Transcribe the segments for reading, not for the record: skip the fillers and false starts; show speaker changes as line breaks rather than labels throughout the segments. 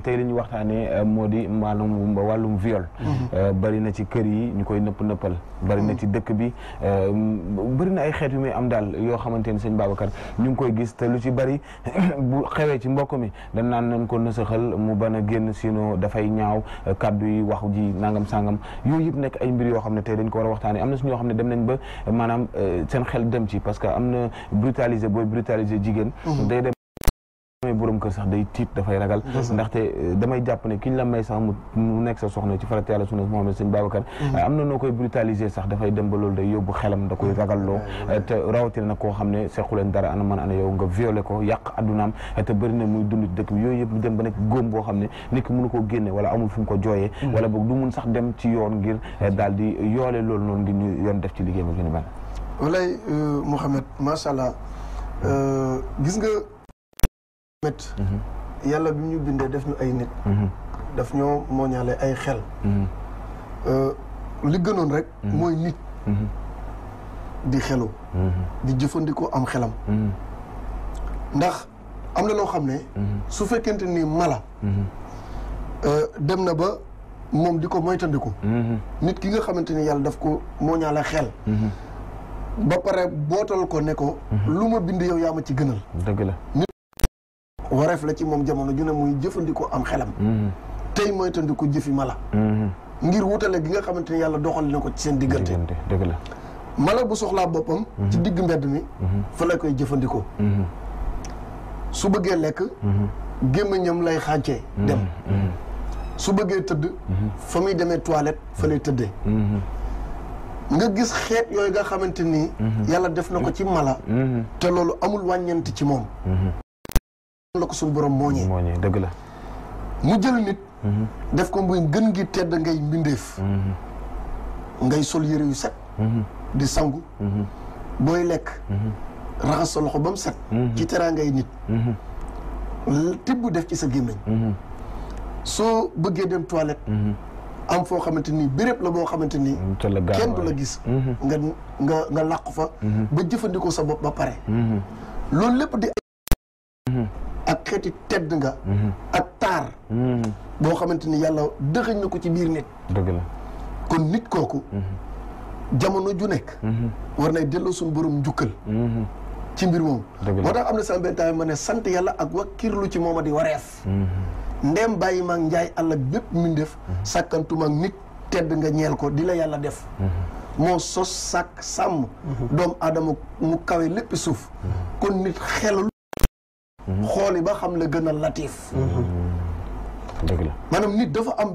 tey li ñu waxtaanee moo di maanaam wàllum viol. bari na ci kër yi ñu koy nëppal bari na ci dëkk bi bari na ay xeet yu muy am daal yoo xamante ni sëñ Babacar ñu ngi koy gis te lu ci bari bu xewee ci mbokk mi dañ naan nañ ko nësaxal mu ban a génn sinon dafay ñaaw kàddu yi wax ji nangam sangam yooyu yëpp nekk ay mbir yoo xam ne tey dañ ko war a waxtaanee am na si ñoo xam ne dem nañ ba maanaam seen xel dem ci parce que am na brutaliser booy brutaliser jigéen day dem borom kër sax day tiit dafay ragal ndaxte damay jàpp ne ki ñu la may sax mu nekk sa soxna ci farata yàlla sunna Muhammad sëñ Babacar am na noo koy brutaliser sax dafay dem ba loolu day yóbbu xelam da koy ragalloo te rawatina nag koo xam ne sequ leen dara ana man ana yow nga violé ko yàq addunaam te bëri na muy dund dëkk bi yooyu yëpp mu dem ba nekk góom boo xam ne nit ki mënu koo génne wala amul fu mu ko jooyee wala boog du mun sax dem ci yoon ngir daal di yoole loolu noonu ngir ñu yoon def ci liggéey ma gën a baax
walay Mouhamed macha allah gis nga yàlla bi ñu bindee def ñu ay nit daf ñoo mooñaale ay xel li gënoon rek mooy nit di xelu di jëfandikoo am xelam ndax am na loo xam ne su fekkente ni mala dem na ba moom di ko moytandiku nit ki nga xamante ni yàlla daf ko mooñaale xel ba pare bootal ko ne ko lu ma bind yow yaa ma ci gënal
dëgg la
wareef la ci moom jamono ju ne muy jëfandikoo am xelam tey moytandiku jëfi mala ngir wutale gi nga xamante ni yàlla doxal na ko ci seen diggante
dëgg la
mala bu soxlaa boppam ci digg mbedd mi fa la koy jëfandikoo su bëggee lekk gémmiñam lay xàccee dem su bëggee tëdd fa muy demee toilette fa lay tëddee nga gis xeet yooyu nga xamante ni yàlla def na ko ci mala te loolu amul wàññeent ci moom la ko suñu borom mooñee
dëgg la
mu jël nit def ko muy gën gi tedd ngay mbindeef ngay sol yére yu set di sangu booy lekk raxas sa loxo ba mu set ci teraa ngay nit tibb def ci sa gémmiñ soo bëggee dem toilette am foo xamante ni béréb la boo xamante ni kenn du la gis nga làqu fa ba jëfandikoo sa bopp ba pare loolu lépp di ak xeeti tedd nga ak taar boo xamante ni yàlla dëxëñ na ko ci biir nit
dëgg la
kon nit kooku jamono ju nekk war nay delloo suñu borom njukkal ci mbir moom moo tax am na sama benn temps ma ne sant yàlla ak wakkirlu ci mooma di wareef ndem bàyyi maag njaay àll ak bépp mbindeef sàkkantumaag nit tedd nga ñeel ko di la yàlla def moo sos sàkk sàmm doomu aadama mu kawe lépp suuf kon nit xelul xooli ba xam la gën a latif
dëgg la
maanaam nit dafa am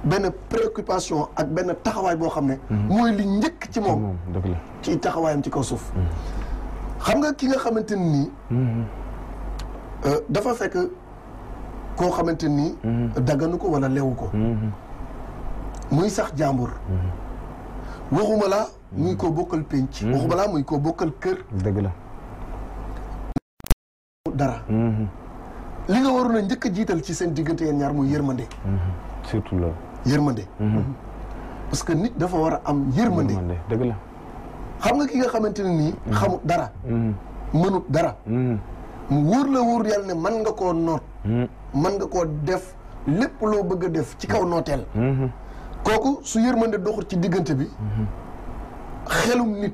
benn préoccupation ak benn taxawaay boo xam ne mooy li njëkk ci moom
dëgg la
ci taxawaayam ci kaw suuf xam nga ki nga xamante nii dafa fekk koo xamante nii dagganu ko wala lewu ko muy sax jàmbur waxuma laa muy koo bokkal pénc waxuma laa muy koo bokkal kër
dëgg la
dara li nga waroon a njëkk a jiital ci seen diggante yeen ñaar muy yërmande
surtout loolu
yërmande parce que nit dafa war a am yërmande
dëgg la
xam nga ki nga xamante ne nii xamut dara mënut dara mu wóor la wóor yàlla ne mën nga koo noot mën nga koo def lépp loo bëgg a def ci kaw nooteel kooku su yërmande doxut ci diggante bi xelum nit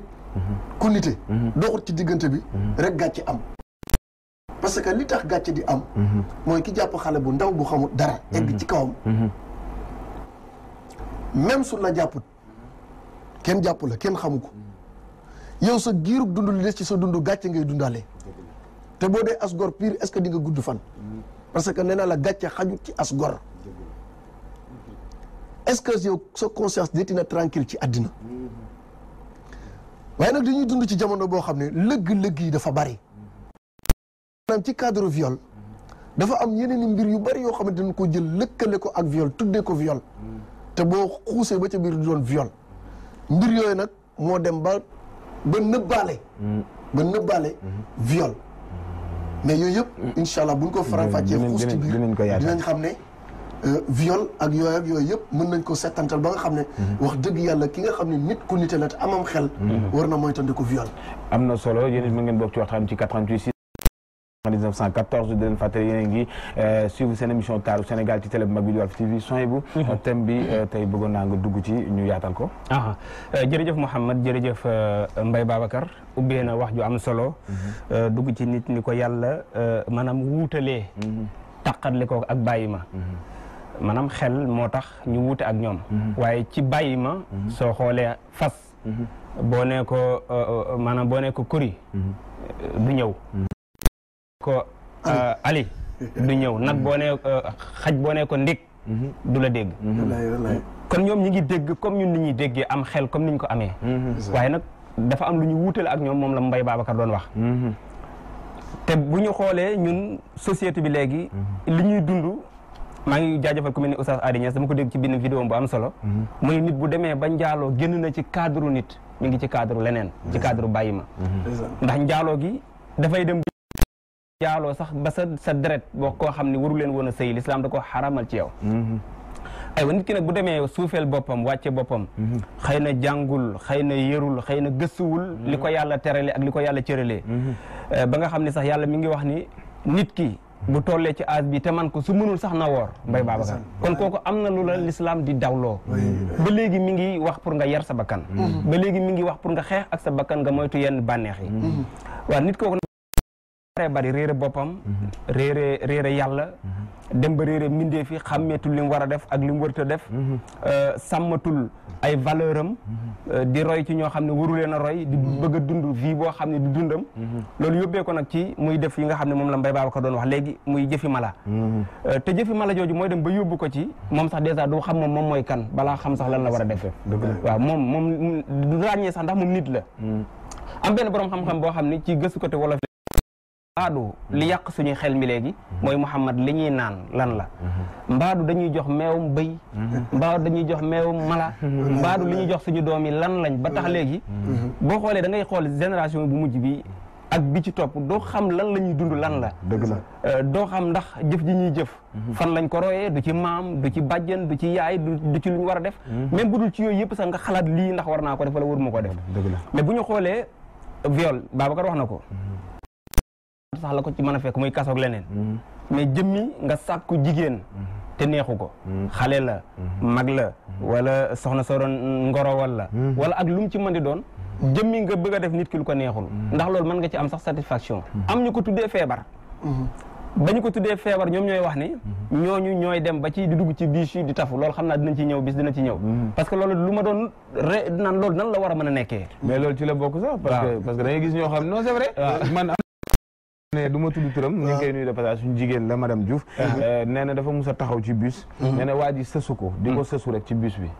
ku nite doxut ci diggante bi rek gàcce am parce que li tax gàcce di am mooy ki jàpp xale bu ndaw bu xamul dara egg ci kawam même su la jàpput kenn jàpp la kenn xamu ko yow sa giirug dund li des ci sa dund gàcce ngay dundaale te boo dee as gor pire est-ce que di nga gudd fan parce que nee naa la gàcce xajut ci as gor est-ce que yow sa conscience dina tranquille ci àddina waaye nag dañuy dund ci jamono boo xam ne lëgg-lëgg yi dafa bari maanaam ci cadre viol dafa am yeneen i mbir yu bari yoo xamante dañ ko jël lëkkale ko ak viol tuddee ko viol te boo xuusee ba ca biir du doon viol mbir yooyu nag moo dem ba nëbbaale viol mais yooyu yëpp incha allah buñ ko faram-fàccee xuus ci biir dinañ xam ne viol ak yooyu yëpp mën nañ ko settantal ba nga xam ne wax dëgg yàlla ki nga xam ne nit ku nite la te amam xel war na moytandiku viol
am na solo yéen it mën ngeen bokk ci waxtaan ci 88 1914 di leen fàttali yéen a ngi suivre seen émission taaru Sénégal ci télé bu mag bi di Walf TV soin bu thème bi tey bëggoon naa nga dugg ci ñu yaatal ko
jërëjëf Mouhamed jërëjëf Mbaye Babacar ubbee na wax ju am solo dugg ci nit ni ko yàlla maanaam wuutalee taqatle ko ak bàyyi ma maanaam xel moo tax ñu wuute ak ñoom waaye ci bàyyi ma soo xoolee fas boo nee ko maanaam boo nee ko kuri du ñëw ko Ali du ñëw nag boo nee xaj boo nee ko ndig du la dégg kon ñoom ñi ngi dégg comme ñun ni ñuy déggee am xel comme ni ñu ko amee waaye nag dafa am lu ñu wuutale ak ñoom moom la Mbaye Babacar doon wax te bu ñu xoolee ñun société bi léegi li ñuy dund maa ngi jaajëfal ku mel ni Oustaz Adi Niass dama ko dégg ci benn vidéo bu am solo muy nit bu demee ba njaaloo génn na ci cadre nit mi ngi ci cadre leneen ci cadre bàyyi ma ndax njaaloo gi dafay dem njaaloo sax ba sa deret boo koo xam ne waru leen woon a sëy lislaam da ko xaramal ci yow aywa nit ki nag bu demee suufeel boppam wàcce boppam xëy na jàngul xëy na yërul xëy na gëstuwul li ko yàlla terale ak li ko yàlla cëralee ba nga xam ne sax yàlla mi ngi wax ni nit ki bu tollee ci âge bi te man ko su mënul sax na woor Mbaye Babacar kon kooku am na lu la lislaam di dawloo ba léegi mi ngi wax pour nga yar sa bakkan ba léegi mi ngi wax pour nga xeex ak sa bakkan nga moytu yenn bànneex yi waaw nit kooku bari réere boppam réere yàlla dem ba réere mindee fi xàmmeetul li mu war a def ak li mu warta def sàmmatul ay valeur am di roy ci ñoo xam ne waru leen a roy di bëgg a dund vie boo xam ne di dundam loolu yóbbee ko nag ci muy def yi nga xam ne moom la Mbaye Babacar doon wax léegi muy jëfi mala te jëfi mala jooju mooy dem ba yóbbu ko ci moom sax dèjà du xam moom mooy kan balaa xam sax lan la war a def waaw moom du ràññee sax ndax moom nit la am benn borom xam-xam boo xam ne ci gëstu côté wolof mbaadu li yàq suñuy xel mi léegi mooy Mouhamed li ñuy naan lan la mbaadu dañuy jox meewum bëy mbaadu dañuy jox meewum mala mbaadu li ñuy jox suñu doom yi lan lañ ba tax léegi boo xoolee da ngay xool génération bu mujj bi ak bi ci topp doo xam lan la ñuy dund lan la
dëgg la
doo xam ndax jëf ji ñuy jëf fan lañ ko royee du ci maam du ci bàjjen du ci yaay du ci lu ñu war a def même bu dul ci yooyu yëpp sax nga xalaat lii ndax war naa ko def wala waruma ko def mais bu ñu xoolee viol Babacar wax na ko sax la ko ci mën a fekk muy kasoog leneen mais jëmmi nga sàkku jigéen te neexu ko xale la mag la wala soxna soo doon ngorowal la wala ak lu mu ci mën di doon jëmmi nga bëgg a def nit ki lu ko neexul ndax loolu mën nga ci am sax satisfaction am ñu ko tuddee feebar ba ñu ko tuddee feebar ñoom ñooy wax ni ñooñu ñooy dem ba ci di dugg ci biis yi di tafu loolu xam naa dinañ ci ñëw bis dina ci ñëw parce que loolu lu ma doon naan loolu nan la war a mën a nekkee
mais loolu ci la bokk sax parce que da ngay gis ñoo xam non c'est vrai man ne du ma tudd turam ñu ngi koy nuyu de passage suñu jigéen la madame Diouf nee na dafa mus a taxaw ci bus nee na waa ji sësu ko di ko sësu rek ci bus bi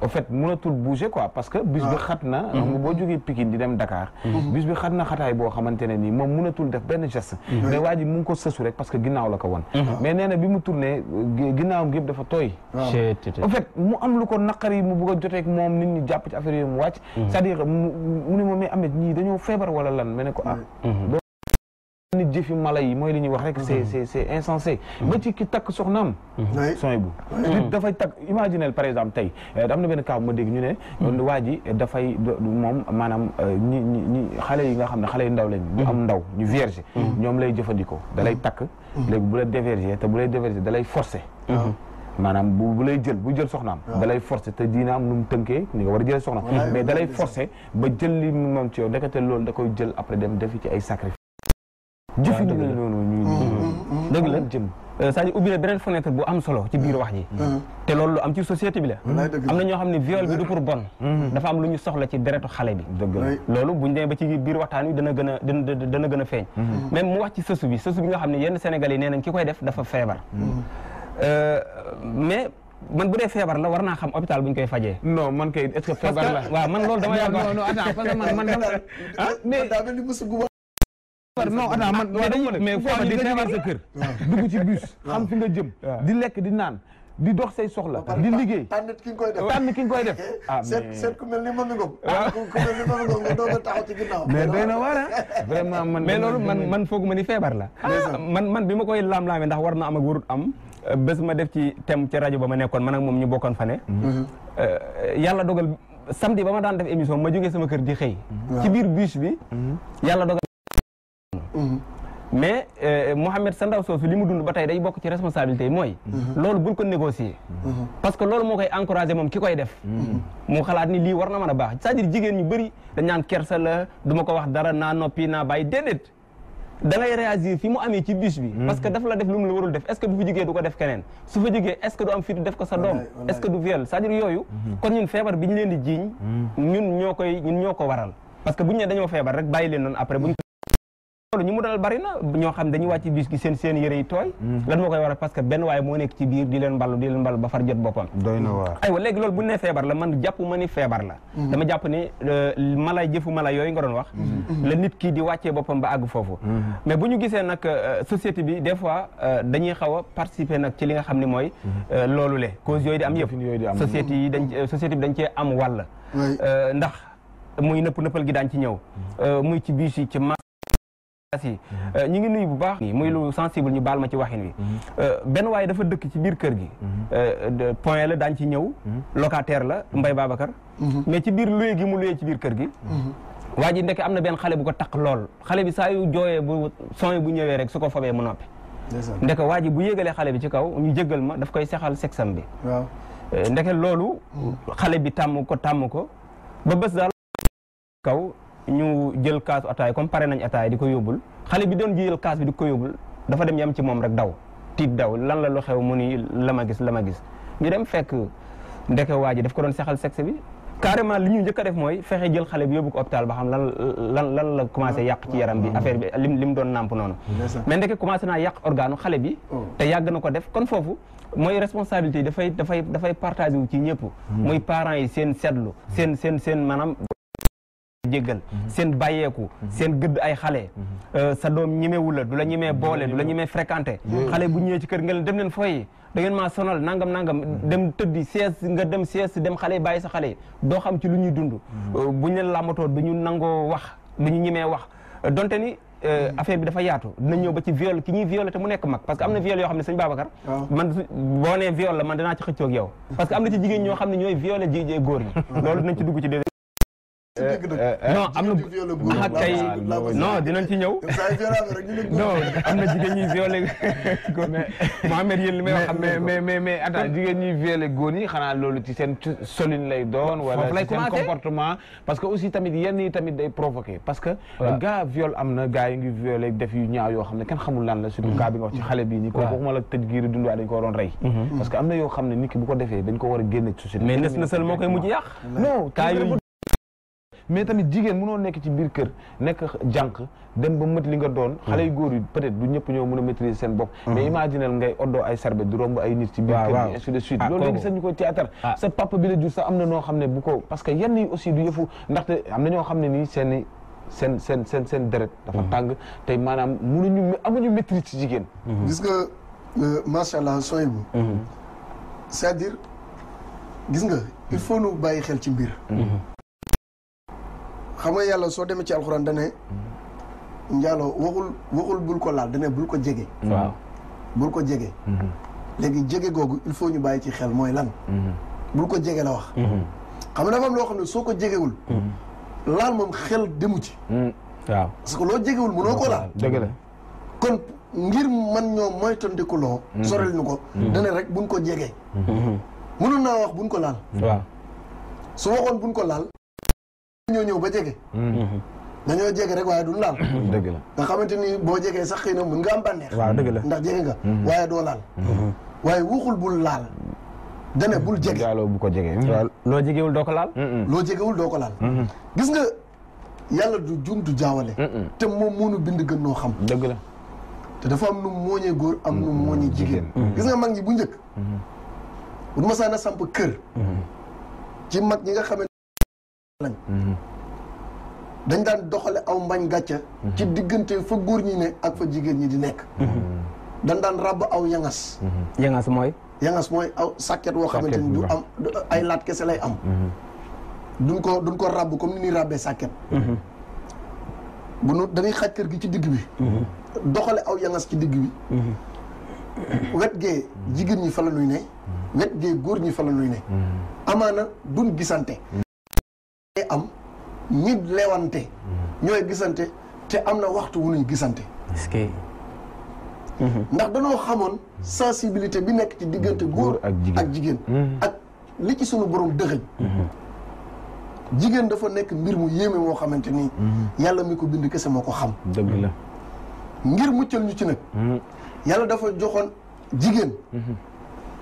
au fait mënatul bouger quoi parce que bus bi xat na xam nga boo jógee Pikine di dem Dakar bus bi xat na xataay boo xamante ne nii moom mënatul def benn geste mais waa ji mu ngi ko sësu rek parce que ginnaaw la ko won mais nee na bi mu tourné ginnaawam gi yëpp dafa tooy au fait mu am lu ko naqari mu bëgg a joteeg moom nit ñi jàpp ci affaire yooyu mu wàcc c'est-à-dire mu ne moom mais Ameth ñii dañoo feebar wala lan mais ne ko nit jëfi mala yi mooy li ñuy wax rek c'est insensé ba ci ki takk soxnaam sony bu nit dafay takk imaginel par exemple tey am na benn cas ma dégg ñu ne waa ji dafay moom maanaam ñi xale yi nga xam ne xale yu ndaw lañ ñu am ndaw ñu vierge ñoom lay jëfandikoo da lay takk léegi bu la déverger te bu lay déverger da lay forcer maanaam bu lay jël bu jël soxnaam da lay forcer te diina am nu mu tënkee ni nga war a jël soxnaam mais da lay forcer ba jël li moom ci yow ndekete loolu da koy jël après dem defi ci ay sacrifice jëf yi noonu ñu dëgg la jëm c'est-à-dire ubbi na beneen fenêtre bu am solo ci biir wax ji te loolu lu am ci société bi la am na ñoo xam ne viol bi du pour bon dafa am lu ñu soxla ci deretu xale bi dëgg la loolu buñ demee ba ci biir waxtaan wi dana gën a feeñ même mu wax ci sësu bi nga xam ne yenn Sénégalais yi nee nañ ki koy def dafa feebar mais man bu dee feebar la war naa xam hôpital bu ñu koy fajee non man kay est-ce que feebar la
waaw man loolu dama yàgg
non attends parce que man dama mais non attends man mais foo di feebar sa kër dugg ci bus xam fi nga jëm di lekk di naan di dox say soxla di liggéey
tànn ki nga koy def
tànn ki nga koy def
seet ku mel ni Mamy Ngom ku mel ni Mamy Ngom nga doog a taxaw ci ginnaaw
mais doy na war vraiment
mais loolu man fooguma ni feebar la man bi ma koy laam-laamee ndax war na am ak warut am bés ma def ci thème ci rajo ba ma nekkoon man ak moom ñu bokkoon fa ne yàlla dogal samedi ba ma daan def émission ma jógee sama kër di xëy ci biir bus bi yàlla dogal mais Mouhamed sa ndaw soosu li mu dund ba tey day bokk ci responsabilité yi mooy loolu bul ko négocier parce que loolu moo koy encouragé moom ki koy def mu xalaat ni lii war na mën a baax c'est-à-dire jigéen ñu bëri dañ naan kersa la du ma ko wax dara naa noppi naa bàyyi déedéet da ngay réagir fi mu amee ci bus bi parce que daf la def lu mu la warul def est-ce que bu fi jógee du ko def keneen su fa jógee est-ce que du am fitu def ko sa doom est-ce que du viol c'est-à-dire yooyu kon ñun feebar bi ñu leen di jiiñ ñun ñoo ko waral parce que bu ñu ne dañoo feebar rek bàyyi leen noonu après buñ loolu ñu mu dal bari na ñoo xam dañuy wàcc bis gi seen yëre yi tooy lan moo koy waral parce que benn waaye moo nekk ci biir di leen mballu ba far jot boppam
doy na waar
aywa léegi loolu bu ñu nee feebar la man jàpp ma ni feebar la dama jàpp ni jëfu mala yooyu nga doon wax la nit kii di wàccee boppam ba àgg foofu mais bu ñu gisee nag société bi des fois dañuy xaw a participer nag ci li nga xam ne mooy loolu le cause yooyu di am yëpp société bi dañ cee am wàll ndax muy nëppal gi daañ ci ñëw muy ci biis yi ci ñu ngi nuyu bu baax muy lu sensible ñu baal ma ci waxin wi benn waaye dafa dëkk ci biir kër gi point la daañ ci ñëw locataire la Mbaye Babacar mais ci biir luye gi mu luye ci biir kër gi waa ji ndeke am na benn xale bu ko taq lool xale bi saa yu jooyee bu son bu ñëwee rek su ko fobee mu noppi ndeke waa ji bu yégalee xale bi ci kaw ñu jéggal ma daf koy sexal sexam bi ndeke loolu xale bi tàmm ko ba bés daal kaw ñu jël kaasu ataay comme pare nañ ataay di ko yóbbul xale bi doon jël kaas bi di ko yóbbul dafa dem yam ci moom rek daw tiit daw lan la lu xew mu ni la ma gis ñu dem fekk ndeke waa ji daf ko doon sexal sexe bi carrément li ñu njëkk a def mooy fexe jël xale bi yóbbu ko hôpital ba xam lan la commencé yàq ci yaram bi affaire bi lim doon nàmp noonu mais ndeke commencé naa yàq organe xale bi te yàgg na ko def kon foofu mooy responsabilité yi dafay partagé wu ci ñëpp muy parents yi seen seetlu seen maanaam jéggal seen bàyyeeku seen gëdd ay xale sa doom ñemewu la du la ñemee boole du la ñemee fréquenté xale bu ñëwee ci kër nga leen dem leen fooyi da ngeen maa sonal nangam dem tëddi sies nga dem sies dem xale yi bàyyi sa xale yi doo xam ci lu ñuy dund bu ñu leen làmbatoo du ñu nangoo wax du ñu ñemee wax donte ni affaire bi dafa yaatu dina ñëw ba ci viol ki ñuy violé te mu nekk mag parce que am na viol yoo xam ne sëñ Babacar man boo nee viol la man dinaa ci xëccoog yow parce que am na ci jigéen ñoo xam ne ñooy violé ji góor ñi loolu dinañ ci dugg ci non am na kay non dinañ ci ñëw non am na jigéen ñuy violé góor Mohamed yéen li may wax
mais attends jigéen ñuy violé góor ñi xanaa loolu ci seen solin lay doon wala ci seen comportement parce que aussi tamit yenn yi tamit day provoqué parce que gaa viol am na gaa yi ngi violé def yu ñaaw yoo xam ne kenn xamul lan la surtout gaa bi nga wax ci xale bii nii ko waxuma la tëj giiri dund waa dañ ko waroon rey parce que am na yoo xam ne nit ki bu ko defee dañ ko war a génne ci société
mais nës nësal moo koy mujj yàq
non mais tamit jigéen mënoo nekk ci biir kër nekk jànq dem ba mët li nga doon xale yu góor yi peut-être du ñëpp ñoo mën a maîtriser seen bopp mais imaginel ngay oddoo ay sarbe du romb ay nit ci biir kër gi ainsi de suite loolu léegi sax ñu ko théâtre sa papa bi la jur sax am na noo xam ne bu ko parce que yenn yi aussi du yëfu ndaxte am na ñoo xam ne nii seen deret dafa tàng tey maanaam amuñu maîtrise ci jigéen
gis nga macha allah sooy bu c'est-à-dire gis nga il faut nu bàyyi xel ci mbir xam nga yàlla soo demee ci alxuraan dane njaaloo waxul bul ko laal dane bul ko jege
waaw
bul ko jege léegi jege googu il faut ñu bàyyi ci xel mooy lan bul ko jege la wax xam nga dafa am loo xam ne soo ko jegewul laal moom xel demu ci
waaw
parce que loo jegewul mënoo ko laal
dëgg la
kon ngir man ñoom mooy tondikuloo sorel ñu ko dane rek buñ ko jege mënoon naa wax buñ ko laal
waaw
su waxoon buñ ko laal ñoo ñëw ba jege dañoo jege rek waaye duñ laal
dëgg la
nga xamante ni boo jegee sax xëy na mën nga am bànneex
waaw dëgg la
ndax jege nga waaye doo laal waaye waxul bul laal dane bul jege
jaaloo bu ko jege
waaw loo jegewul doo ko laal
loo jegewul doo ko laal gis nga yàlla du juum du jaawale te moom moonu bind gën noo xam
dëgg la
te dafa am nu mooñee góor am nu mooñee jigéen gis nga mag ñi bu njëkk bu ma saa na samp kër ci mag ñi nga xamante lañ dañ daan doxale aw mbañ gàcca ci diggante fa góor ñi ne ak fa jigéen ñi di nekk dañ daan ràbb aw yangas yangas mooy aw sàkket woo xamante ni du am ay laat kese lay am duñ ko ràbb comme ni ñuy ràbbee sàkket bu nu dañuy xaaj kër gi ci digg bi doxale aw yangas ci digg bi wet gee jigéen ñi fa la nuy ne wet gee góor ñi fa la nuy ne amaana duñ gisante am ñi lewante ñooy gisante te am na waxtu wu nuy gisante ndax danoo xamoon sensibilité bi nekk ci diggante góor ak jigéen ak li ci sunu borom dëxëñ jigéen dafa nekk mbir mu yéeme moo xamante ni yàlla mi ko bind kese moo ko xam
dëgg la
ngir muccal ñu ci nag yàlla dafa joxoon jigéen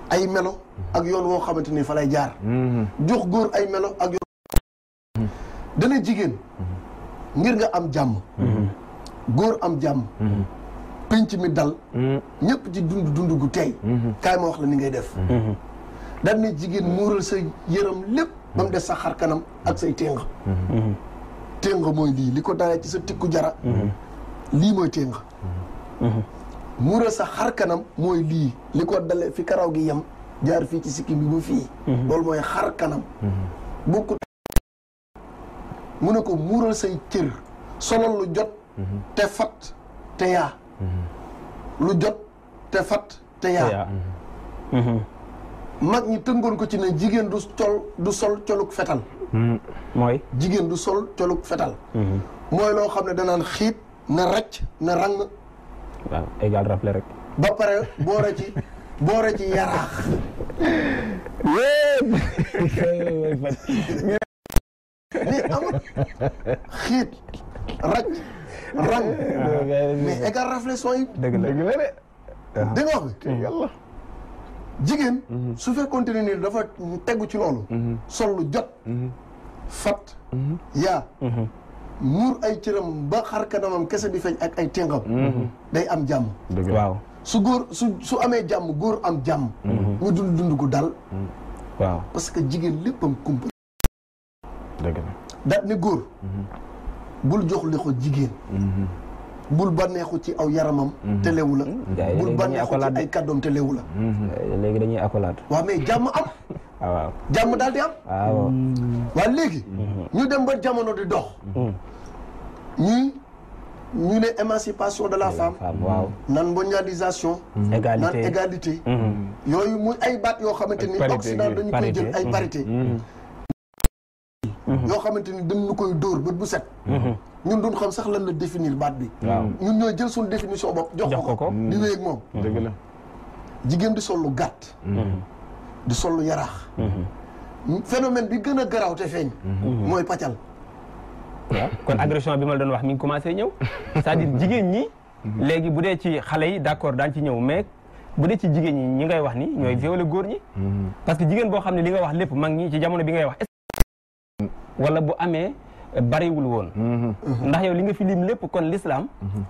ay melo ak yoon woo xamante ni fa lay jaar jox góor ay melo ak yoon dana jigéen ngir nga am jàmm góor am jàmm penc mi dal ñëpp ci dund gu tey kaay ma wax la ni ngay def daan ne jigéen muural sa yëram lépp ba mu des sa xar kanam ak say ténga ténga mooy lii li ko dalee ci sa tikku jara lii mooy ténga muural sa xar kanam mooy lii li ko dalee fi karaw gi yem jaar fii ci sikkim bi ba fii loolu mooy xar kanam bokkut mu ne ko muural say cër solal lu jot te fat te yaa lu jot te fat te yaa mag ñi tëngoon ko ci ne jigéen du sol coluk fetal
mooy
jigéen du sol coluk fetal mooy loo xam ne danaan xiit na racc na rang
waaw égal rafle rek
ba pare boore ci yaraax mais amul xiit racc rang mais égal réflexion yi
dëgg la
da nga wax bi yàlla jigéen su fekkoonte ne ni dafa tegu ci loolu sol lu jot fat yaa muur ay cëram ba xar kanamam kese di feeñ ak ay téngam day am jàmm
waaw
su amee jàmm góor am jàmm ñu dund gu dal
waaw
parce que jigéen léppam kumpa
dëgg la
daat ne góor bul jox li ko jigéen bul bànneexu ci aw yaramam te lewu la bul bànneexu ci ay kàddoom te lewu la
léegi dañuy accolade
waaw mais jàmm am
waaw
jàmm daal di am
waaw
waaw léegi ñu dem ba jamono di dox ñu ne émancipation de la femme
waaw
nan mondialisation nan égalité yooyu muy ay baat yoo xamante ni Occident dañu koy jël ay parité yoo xamante ni dañu koy dóor bët bu set ñun duñ xam sax lan la définir baat bi ñun ñooy jël suñu définition bopp jox ko di wéy ak moom
dëgg la
jigéen di sol lu gàtt di sol lu yaraax phénomène bi gën a garaaw te feeñ mooy paccal
waaw kon agression bi ma la doon wax mi ngi commencé ñëw c'est-à-dire jigéen ñi léegi bu dee ci xale yi d'accord daan ci ñëw mais bu dee ci jigéen ñi ñi ngay wax ni ñooy violer góor ñi parce que jigéen boo xam ne li nga wax lépp mag ñi ci jamono bi ngay wax wala bu amee bariwul woon ndax yow li nga fi lim lépp kon l'islam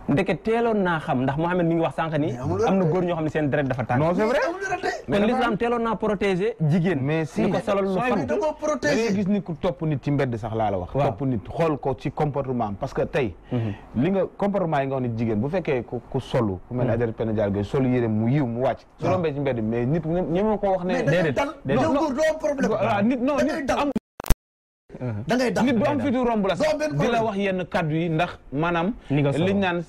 ndeke teeloon naa xam ndax Mouhamed mi ngi wax sànq ni am na góor ñoo xam ne seen deret dafa tàng
non c'est vrai
kon l'islam teeloon naa protéger jigéen
mais si
ni ko solal lu fat
da ko
da
protéger
ngay gis nit ku topp nit ci mbedd sax laa la wax topp nit xool ko ci comportement am parce que tey li nga comportement yi nga wax nit jigéen bu fekkee ku solu ku mel ne Adja Penda Diallo solu yére mu yiw mu wàcc su rombee ci mbedd mais nit ñeme ko wax ne
déedéet yow góor doo am problème
nit non nit am
da ngay dal
nit du am fitu romb la sax di la wax yenn kaddu yi ndax maanaam liñ naan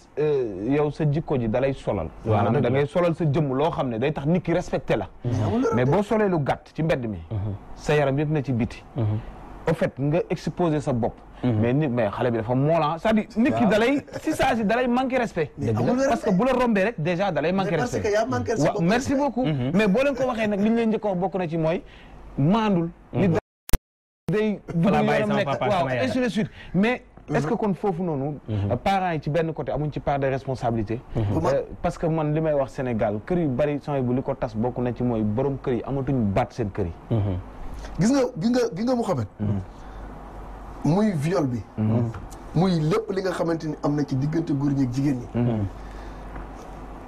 yow sa jikko ji dalay solal maanaam da ngay solal sa jëmm loo xam ne day tax nit ki respecté la mais boo solee lu gàtt ci mbedd mi sa yaram yëpp na ci biti au fait nga exposer sa bopp mais xale bi dafa moola c'est-à-dire nit ki dalay si saa si dalay manqué respect parce que bu la rombee rek déjà dalay manqué respect waaw merci beaucoup mais boo leen ko waxee nag li ñu leen njëkk a wax bokk na ci mooy maandul nit day yaram nekk waaw ainsi de suite mais est-ce que kon foofu noonu parents yi ci benn côté amuñ ci part de responsabilité parce que man li may wax Sénégal kër yu bari sony bu li ko tas bokk na ci mooy borom kër yi amatuñ baat seen kër yi
gis nga Mouhamed muy viol bi muy lépp li nga xamante ni am na ci diggante góor ñi ak jigéen ñi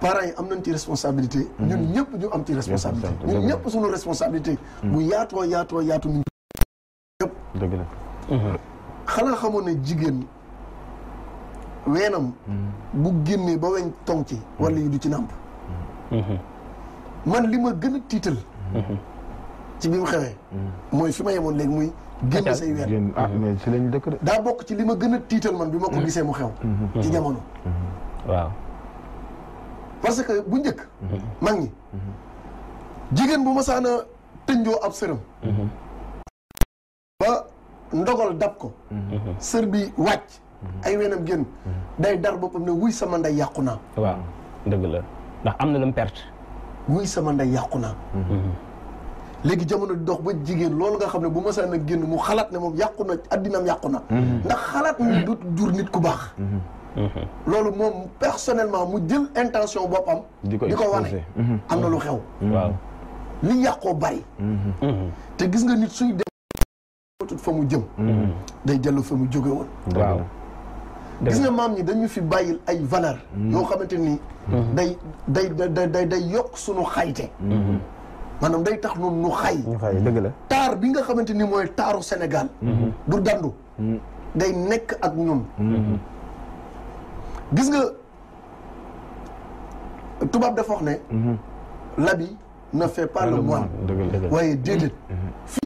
parents yi am nañ ci responsabilité ñun ñëpp ñu am ci responsabilité ñun ñëpp suñu responsabilité bu yaatoo yaatu ñun ñëpp
dëgg la
xanaa xamoon ne jigéen weenam bu génnee ba weñ tong ci wala yi du ci nàmp man li ma gën a tiital ci bi mu xewee mooy fi ma yemoon léegi muy génn say ween
mais ci lañ dëkk de
daa bokk ci li ma gën a tiital man bi ma ko gisee mu xew ci jamono
waaw
parce que bu njëkk mag ñi jigéen bu masaan a tënjoo ab sërëm ba ndogal dab ko sër bi wàcc ay weenam génn day dar boppam ne wuy sama nday yàqu naa
waaw dëgg la ndax am na lu mu perte.
wuy sama ndey yàqu naa. léegi jamono di dox ba jigéen loolu nga xam ne bu masaan a génn mu xalaat ne moom yàqu na addinaam yàqu na. ndax xalaat mu du jur nit ku baax. loolu moom personnellement mu jël intention boppam. di ko wane am na lu xew.
waaw
li yàqoo bari. te gis nga nit suy dem fa mu jëm. day dellu fa mu jóge woon.
waaw.
gis nga maam ñi dañu fi bàyyil ay valeur yoo xamante ni. day yokk sunu xayte. maanaam day tax nun nu xay.
dëgg la.
taar bi nga xamante ni mooy taaru Sénégal. du dandu. day nekk ak ñun. gis nga tubaab dafa wax ne. l'habit ne fait pas le moine. waaye déedéet. fii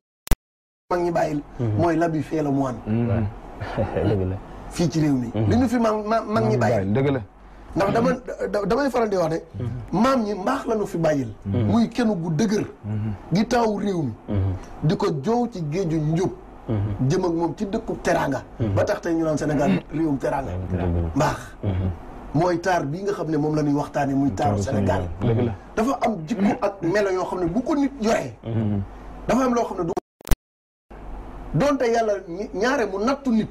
mag ñi bàyyil. mooy l'habit fait le moine.
dëgg la.
fii ci réew mi. li ñu fi mag ñi bàyyil.
dëgg la.
ndax damay faral di wax ne. maam ñi mbaax la ñu fi bàyyil. muy kenn gu dëgër. gi taawu réew mi. di ko joow ci géeju njub. jëm ak moom ci dëkku teraanga. ba tax tey ñu naan Sénégal réewum teraanga. mbaax. mooy taar bii nga xam ne moom la ñuy waxtaanee muy taaru Sénégal. dafa am jikko ak melo yoo xam ne bu ko nit yoree. dafa am loo xam ne du. donte yàlla ñaare mu nattu nit.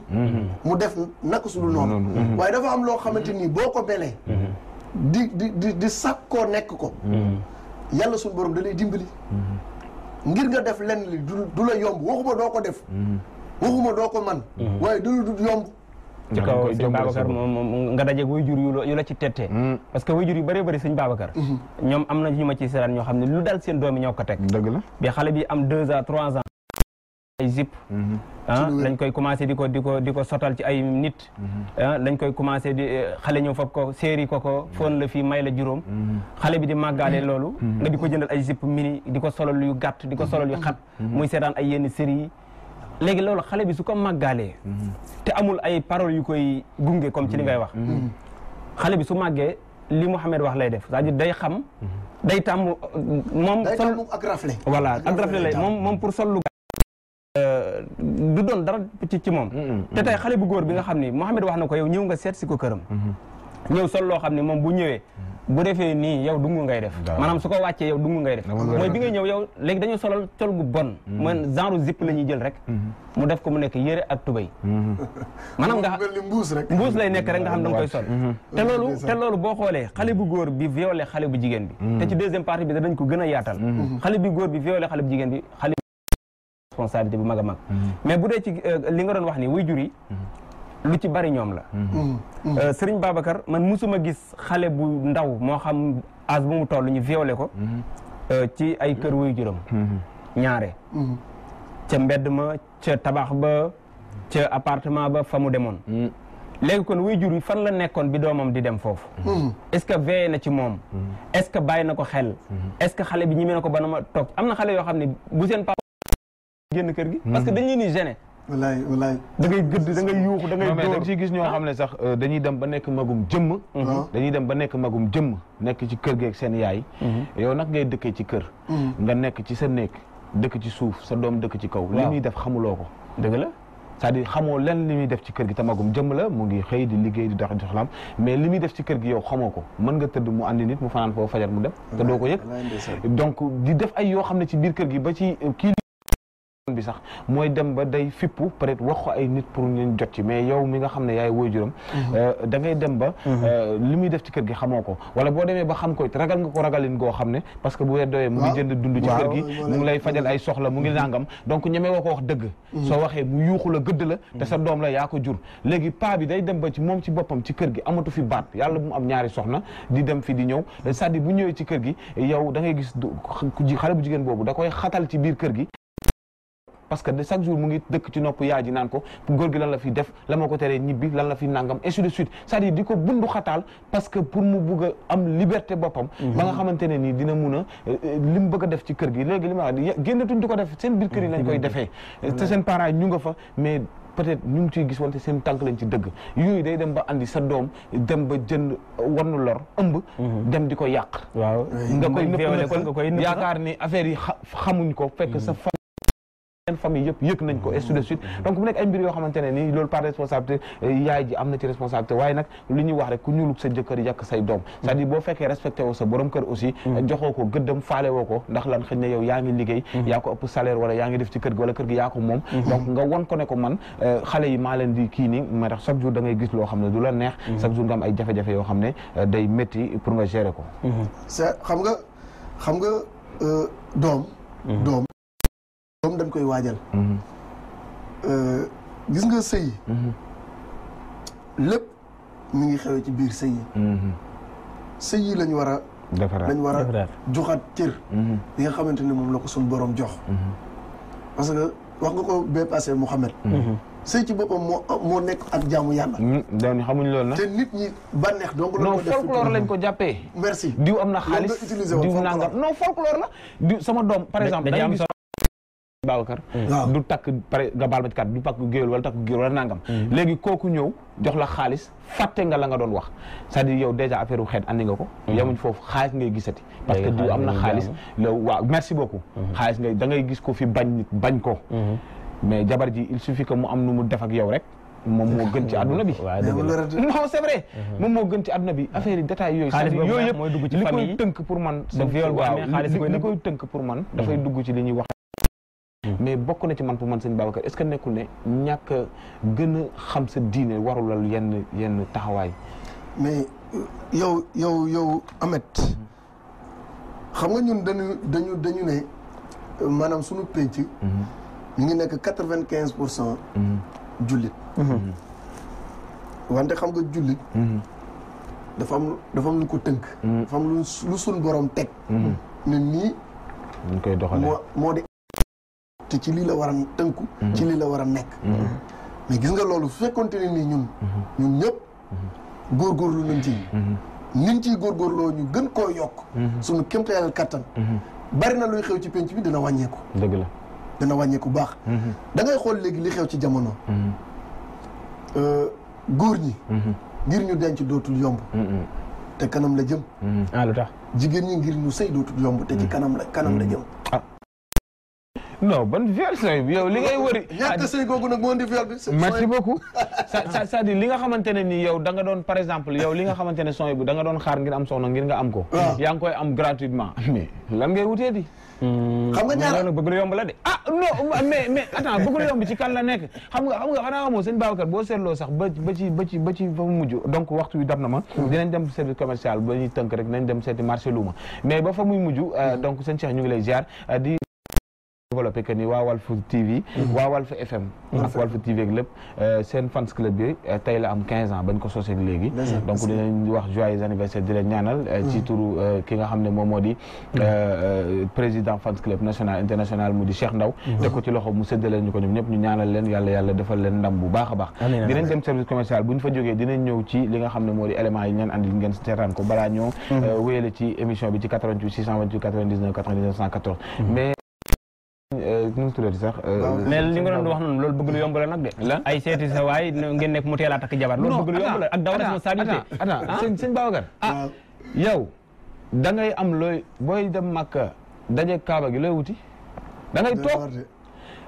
mu def naka su dul noonu. waaye dafa am loo xamante ni boo ko belee. di sàkkoo nekk ko. yàlla suñu borom da lay dimbali. ngir nga def lenn li du la yomb waxuma doo ko def. waxuma doo ko man waaye du yomb.
ci kaw sëñ Babacar moom nga dajeeg waajur yu la ci tettee. parce que waajur yu bëree bëri sëñ Babacar. ñoom am na ñu ma ci seetaan ñoo xam ne lu dal seen doom yi ñoo ko teg.
dëgg la
bi xale bi am 2 ans 3 ans. ay zip. lañ koy commencé di ko sotal ci ay nit. lañ koy commencé di xale ñëw fab ko séeri ko foon la fii may la juróom. xale bi di màggaale loolu. nga di ko jëndal ay zip mini di ko solal yu gàtt di ko solal yu xat. muy seetaan ay yenn série yi. léegi loolu xale bi su ko màggaalee. te amul ay paroles yu koy gunge comme ci li ngay wax. xale bi su màggee li Mouhamed wax lay def c'est-à-dire day xam. day tàmm moom.
day tàmm ak rafle.
voilà ak rafle lay moom pour sol lu du doon dara ci moom. te tey xale bu góor bi nga xam ni Mouhamed wax na ko yow ñëw nga seet si ko këram. ñëw sol loo xam ne moom bu ñëwee. bu defee nii yow dungu ngay def. maanaam su ko wàccee yow dungu ngay def. mooy bi ngay ñëw yow léegi dañoo solal col gu bon. mooy genre zip la ñuy jël rek. mu def ko mu nekk yére ak tubéy. maanaam nga mbuus lay nekk rek nga xam da nga koy sol. te loolu boo xoolee xale bu góor bi violé xale bu jigéen bi. te ci deuxième partie bi dañ ko gën a yaatal. xale bu góor bi violé xale bu jigéen bi xale responsabilité bu mag a mag. mais bu dee ci li nga doon wax ni waajur yi lu ci bari ñoom la. Serigne Babacar man musuma gis xale bu ndaw moo xam âge bu mu toll ñu violé ko. ci ay kër waajuram. ñaare. ca mbedd ma ca tabax ba ca appartement ba fa mu demoon. léegi kon waajur yi fan la nekkoon bi doomam di dem foofu. est-ce que veillé na ci moom. est-ce que bàyyi na ko xel. est-ce que xale bi ñime na ko ba na ma toog am na xale yoo xam ne bu seen papa génn kër gi. parce que dañ leen di gêner.
wallaay
da ngay gëdd da ngay yuuxu da ngay
mais da nga ciy gis ñoo xam ne sax dañuy dem ba nekk magum jëmm. dañuy dem ba nekk magum jëmm nekk ci kër gi ak seen yaay. yow nag ngay dëkkee ci kër. nga nekk ci sa néeg dëkk ci suuf sa doom dëkk ci kaw. li muy def xamuloo ko.
dëgg la
c'est-à-dire xamoo len li muy def ci kër gi te magum jëmm la mu ngi xëy di liggéey di dox di soxlaam mais li muy def ci kër gi yow xamoo ko mën nga tëdd mu andi nit mu fanaan foofu fajar mu dem. te doo ko yëg donc di def ay yoo xam ne ci biir kër gi ba ci kii bi sax mooy dem ba day fippu peut-être wax ko ay nit pour ñu jot ci mais yow mi nga xam ne yaay waajuram da ngay dem ba li muy def ci kër gi xamoo ko wala boo demee ba xam ko ragal nga ko ragalin goo xam ne parce que bu weer doyee mu ngi jënd dund ci kër gi mu ngi lay fajal ay soxla mu ngi nangam donc ñeme woo ko wax dëgg soo waxee mu yuuxu la gëdd la te sa doom la yaa ko jur léegi paa bi day dem ba ci moom ci boppam ci kër gi amatu fi baat yàlla bu mu am ñaari soxna di dem fi di ñëw c'est-à-dire bu ñëwee ci kër gi yow da ngay gis xale bu jigéen boobu da koy xatal ci biir kër gi parce que de chaque jour mu ngi dëkk ci nopp yaay ji naan ko góor gi lan la fi def la ma ko teree ñibbi lan la fi nangam ainsi de suite c'est-à-dire di ko bundu xataal parce que pour mu bugg a am liberté boppam ba nga xamante ne nii dina mun a li mu bëgg a def ci kër gi léegi li ma wax génnatuñ di ko def seen biir kër yi lañ koy defee te seen parents yi ñu nga fa mais peut-être ñu ngi ciy gis wante seen tànk lañ ci dëgg yooyu day dem ba andi sa doom dem ba jënd warnu lor ëmb dem di ko yàq nga koy nëpp yaakaar ni affaire yi xamuñ ko fekk sa seen famille yëpp yëg nañ ko et ainsi de suite donc mu nekk ay mbir yoo xamante ne nii loolu par responsabilité yaay ji am na ci responsabilité waaye nag li ñuy wax rek ku ñuulug sa jëkkër yàq say doom c'est-à-dire boo fekkee respecté woo sa borom kër aussi joxoo ko gëddam faale woo ko ndax lan xëy na yow yaa ngi liggéey yaa ko ëpp salaire wala yaa ngi def ci kër gi wala kër gi yaa ko moom donc nga won ko ne ko man xale yi maa leen di kii nii ma tax chaque jour da ngay gis loo xam ne du la neex chaque jour nga am ay jafe-jafe yoo xam ne day métti pour nga gérer ko
c'est xam nga doom dañ koy waajal gis nga sëy lépp mi ngi xewee ci biir sëy yi lañu war a joxaat cër li nga xamante ni moom la ko suñu borom jox parce que wax nga ko bee passé Mouhamed sëy ci boppam moo nekk ak jaamu yàlla
dañu xamuñ loolu nag
te nit ñi bànneex donc
non folklore lañ ko jàppee
merci
diw am na xaalis diw nangam non folklore la diw sama doom par exemple dañuy gis Babacar du takk pare nga baal ma ci kat du takk géwél wala takk géwél wala nangam léegi kooku ñëw jox la xaalis fàtte nga la nga doon wax c'est-à-dire yow déjà affaire u xeet andi nga ko yamuñ foofu xaalis ngay gisati parce que diw am na xaalis la waaw merci beaucoup xaalis ngay da ngay gis ko fi bañ nit bañ ko mais jabar ji il suffit que mu am nu mu def ak yow rek moom moo gën ci àdduna bi non c'est vrai moom moo gën ci àdduna bi affaire yi détails yooyu yooyu yëpp li koy tënk pour man waaw li koy tënk pour man dafay dugg ci li ñuy wax mais bokk na ci man pour man sëñ Babacar est-ce que nekkul ne ñàkk gën a xam sa diine warulal yenn taxawaay
mais yow Ahmed xam nga ñun dañu ne maanaam suñu penc ñu ngi nekk 95% jullit wante xam nga jullit dafa am lu ko tënk dafa am lu suñ borom teg ne nii
ñu koy doxale
moo di te ci lii la war a tënku ci lii la war a nekk mais gis nga loolu su fekkoonte ne nii ñun ñëpp góorgóorlu nañ ci niñ ciy góorgóorloo ñu gën koo yokk suñu kéemtalaay kattan bari na luy xew ci penc bi dina wàññeeku
dëgg la
dana wàññeeku baax da ngay xool léegi li xew ci jamono góor ñi ngir ñu denc dootul yomb te kanam la jëm
lu tax
jigéen ñi ngir ñu sëy dootul yomb te ci kanam la jëm
non ban viol sooy bi yow li ngay wëri
ñàkk sëy googu nag moo di viol bi
merci beaucoup c'est-à-dire li nga xamante ne nii yow da nga doon par exemple yow li nga xamante ne sooy bu da nga doon xaar ngir am soxna ngir nga am ko yaa ngi koy am gratuitement mais lan ngay wutee di
xam nga ñaar
bëgg lu yomb la de
non mais attends bëgg lu yomb ci kan la nekk xam nga xanaa xamoo sëñ Babacar boo seetloo sax ba ci fa mu mujj donc waxtu wi dab na ma dinañ dem service commercial ba ñuy tënk rek nañ dem seeti marché Louma mais ba fa muy mujj donc sëñ Cheikh ñu ngi lay ziar di développé que ni waa Walf TV waa Walf FM ak Walf TV ak lépp seen fans club bi tey la am 15 ans bañ ko sosee léegi donc dinañ wax joyeux anniversaire di leen ñaanal ci turu ki nga xam ne moom moo di président fans club national international mu di Cheikh Ndaw te ko ci loxo mu séddale ñu ko ñoom ñëpp ñu ñaanal leen yàlla defal leen ndam bu baax a baax dinañ dem service commercial bu ñu fa jógee dinañ ñëw ci li nga xam ne moo di éléments yi ñeen andi ngeen seetaan ko balaa ñëw wéyale ci émission bi ci 88 628 99 99 114 mais nu mu tuddati sax.
mais li nga doon wax noonu loolu bëgg lu yomb la nag de. lan ay seeti sa waay ngeen nekk mu teel a takk jabar. loolu bëgg lu yomb la ak daw responsabilité.
sëñ Babacar. yow da ngay am looy booy dem Makka daje Kaaba gi looy wuti. da ngay toog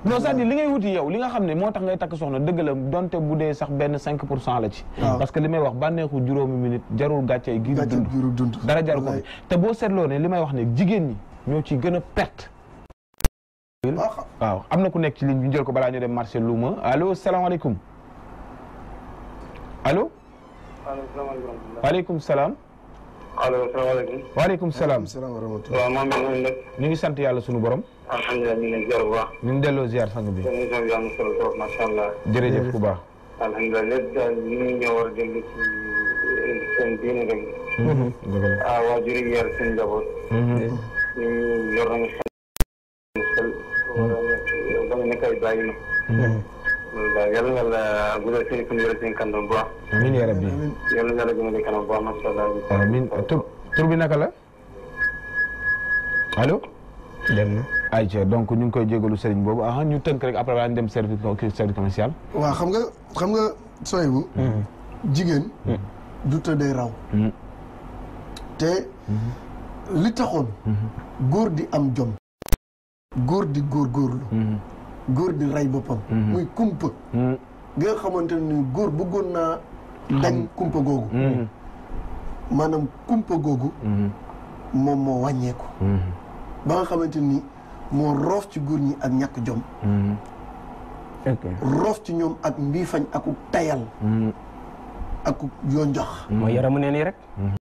non c'est-à-dire li ngay wuti yow li nga xam ne moo tax ngay takk soxna dëgg la donte bu dee sax benn 5% la ci. parce que li may wax bànneexu juróomi minute jarul gàccee giir dund dara jaru ko te boo seetloo ne li may wax ne jigéen ñi ñoo ci gën a perte. waaw am na ku nekk ci ligne bi ñu jël ko balaa ñu dem marché Louma allo salaamaaleykum allo. waaleykum salaam.
allo salaamaaleykum.
waaleykum salaam.
waaw maa ngi leen di.
ñu ngi sant yàlla sunu borom.
alhamdulilah ñu ngi leen ziar bu baax.
ñu ngi delloo ziar sang bi.
émission bi am na solo trop macha allah.
jërëjëf ku baax.
alhamdulilah lépp daal ñu ngi ñëw war a déglu ci seen diine rek. waajur yi yar seen njaboot. ñu yor nañu xel. ba nga nekk ay bàyyi na. loolu daal yàlla na la guddal seen fan yore seen kanam bu baax.
amiin yaa rabbi.
yàlla na la gën a kanam bu baax macha allah.
amiin tur bi naka la allo.
dem na.
ayca donc ñu ngi koy jégalu sëriñ boobu ñu tënk rek après ñu dem service commercial.
waaw xam nga sooy bu. jigéen. du tëddee raw. te li taxoon. góor di am jom. góor di góorgóorlu. góor di rey boppam muy kumpa gi nga xamante ni góor bëggoon naa dañ kumpa googu maanaam kumpa googu moom moo wàññeeku ba nga xamante ni moo roof ci góor ñi ak ñàkk jom roof ci ñoom ak mbii fañ aku tayal aku yoo njox
mooy yaramu neen yi rek